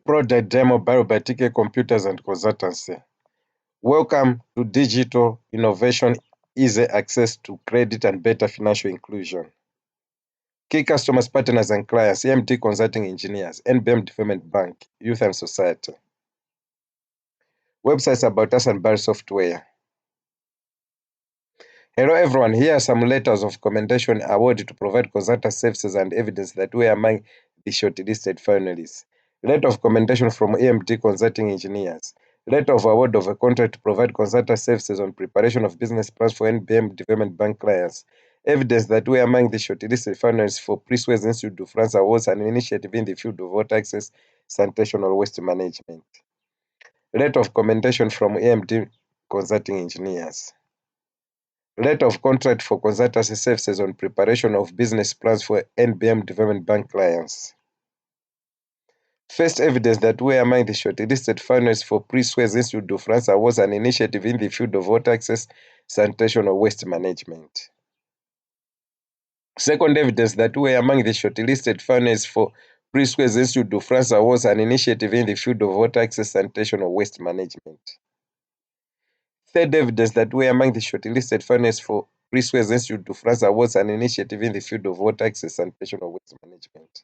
Product demo by TK Computers and Consultancy. Welcome to digital innovation, easy access to credit and better financial inclusion. Key customers, partners and clients, EMT Consulting Engineers, NBM Development Bank, Youth and Society. Websites about us and Barry Software. Hello everyone, here are some letters of commendation awarded to provide consultant services and evidence that we are among the shortlisted finalists. Letter of commendation from EMT Consulting Engineers. Letter of award of a contract to provide consultant services on preparation of business plans for NBM Development Bank clients. Evidence that we are among the shortlisted finalists for Prix Institute de France Awards, an initiative in the field of water access, sanitation, or waste management. Letter of commendation from EMT Consulting Engineers. Letter of contract for consultancy services on preparation of business plans for NBM Development Bank clients. First evidence that we are among the shortlisted finalists for Prix Institute de France Awards, an initiative in the field of water access, sanitation, or waste management. Second evidence that we are among the shortlisted finalists for Prix Institute de France Awards, an initiative in the field of water access, sanitation, or waste management. Third evidence that we are among the shortlisted finalists for Prix Institute de France Awards, an initiative in the field of water access, sanitation, or waste management.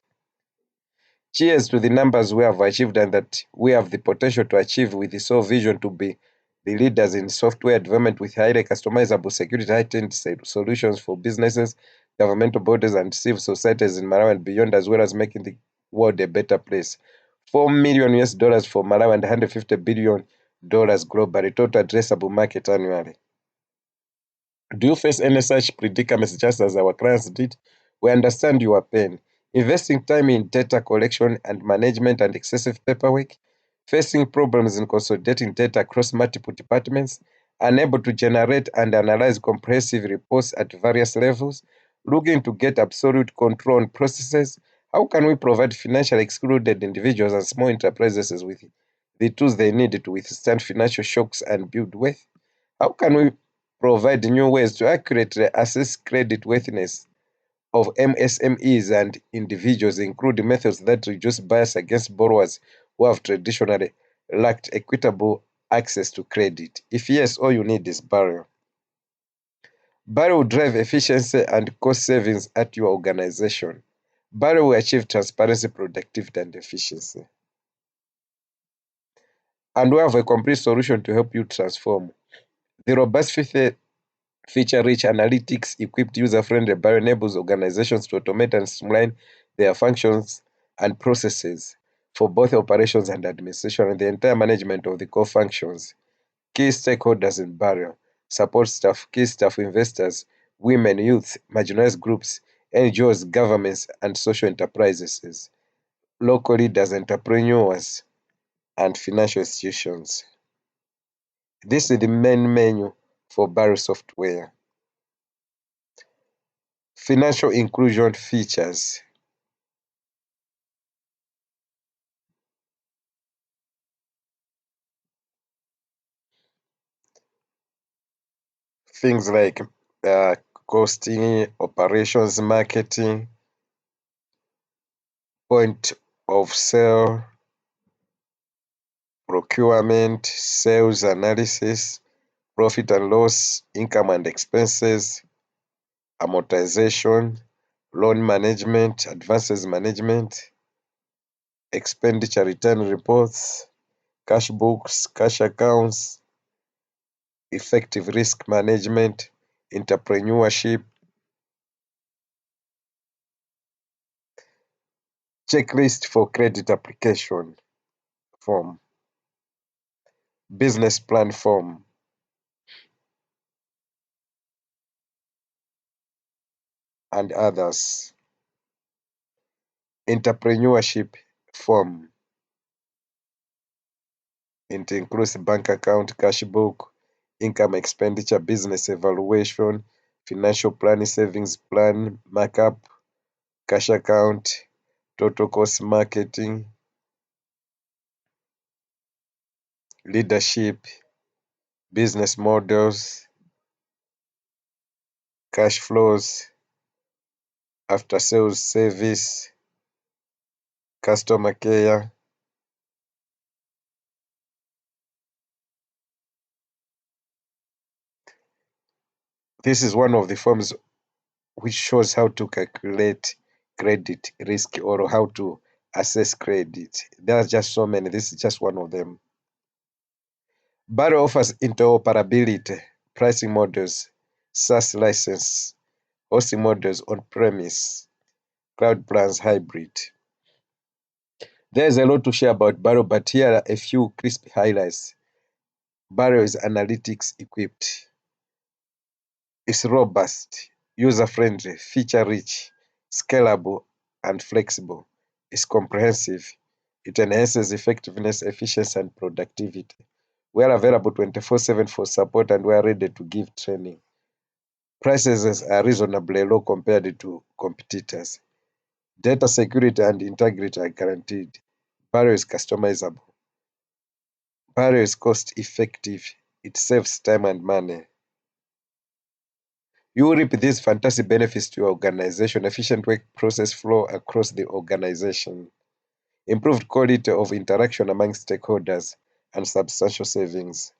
Cheers to the numbers we have achieved and that we have the potential to achieve with the sole vision to be the leaders in software development with highly customizable security heightened solutions for businesses, governmental bodies, and civil societies in Malawi and beyond, as well as making the world a better place. $4 million US for Malawi and $150 billion globally, total addressable market annually. Do you face any such predicaments just as our clients did? We understand your pain. Investing time in data collection and management and excessive paperwork, facing problems in consolidating data across multiple departments, unable to generate and analyze comprehensive reports at various levels, looking to get absolute control on processes. How can we provide financially excluded individuals and small enterprises with the tools they need to withstand financial shocks and build wealth? How can we provide new ways to accurately assess credit worthiness of MSMEs and individuals, including methods that reduce bias against borrowers who have traditionally lacked equitable access to credit? If yes, all you need is Barry. Barry will drive efficiency and cost savings at your organization. Barry will achieve transparency, productivity, and efficiency. And we have a complete solution to help you transform. The robust feature-rich analytics-equipped user-friendly Barry enables organizations to automate and streamline their functions and processes for both operations and administration and the entire management of the core functions. Key stakeholders in Barry: support staff, key staff, investors, women, youth, marginalized groups, NGOs, governments, and social enterprises, local leaders, entrepreneurs, and financial institutions. This is the main menu for Barry software. Financial inclusion features. Things like costing, operations, marketing, point of sale, procurement, sales analysis, profit and loss, income and expenses, amortization, loan management, advances management, expenditure return reports, cash books, cash accounts, effective risk management, entrepreneurship, checklist for credit application form, business plan form, and others. Entrepreneurship form. It includes bank account, cash book, income expenditure, business evaluation, financial planning, savings plan, markup, cash account, total cost marketing, leadership, business models, cash flows, after sales service, customer care, This is one of the forms which shows how to calculate credit risk or how to assess credit. There are just so many. This is just one of them. Barrow offers interoperability, pricing models, SaaS license, hosting models on-premise, cloud plans, hybrid. There is a lot to share about Barrow, but here are a few crisp highlights. Barrow is analytics equipped. It's robust, user-friendly, feature-rich, scalable, and flexible. It's comprehensive. It enhances effectiveness, efficiency, and productivity. We are available 24/7 for support, and we are ready to give training. Prices are reasonably low compared to competitors. Data security and integrity are guaranteed. Barrow is customizable. Barrow is cost-effective. It saves time and money. You will reap these fantastic benefits to your organization: efficient work process flow across the organization, improved quality of interaction among stakeholders, and substantial savings.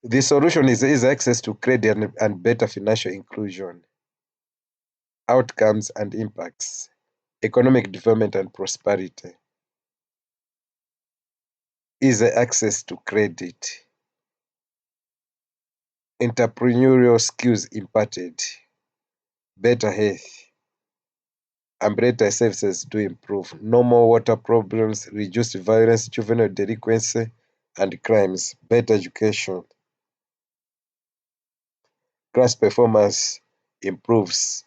The solution is easy access to credit and better financial inclusion, outcomes and impacts, economic development and prosperity, easy access to credit, entrepreneurial skills imparted, better health, umbrella services to improve, no more water problems, reduced violence, juvenile delinquency, and crimes, better education, class performance improves,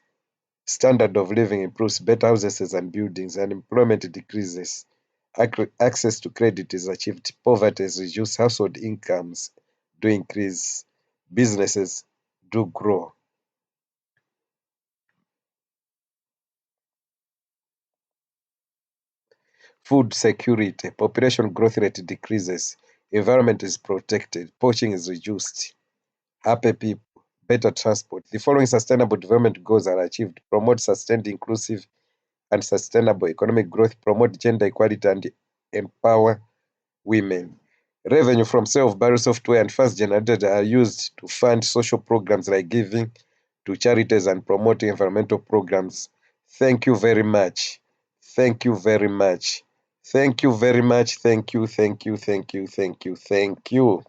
standard of living improves, better houses and buildings, and employment decreases. Access to credit is achieved, poverty is reduced, household incomes do increase, businesses do grow. Food security, population growth rate decreases, environment is protected, poaching is reduced, happy people, better transport. The following sustainable development goals are achieved: promote sustained, inclusive, and sustainable economic growth, promote gender equality, and empower women. Revenue from sale of Barrow software and funds generated are used to fund social programs like giving to charities and promoting environmental programs. Thank you very much. Thank you very much. Thank you very much. Thank you, thank you, thank you, thank you, thank you.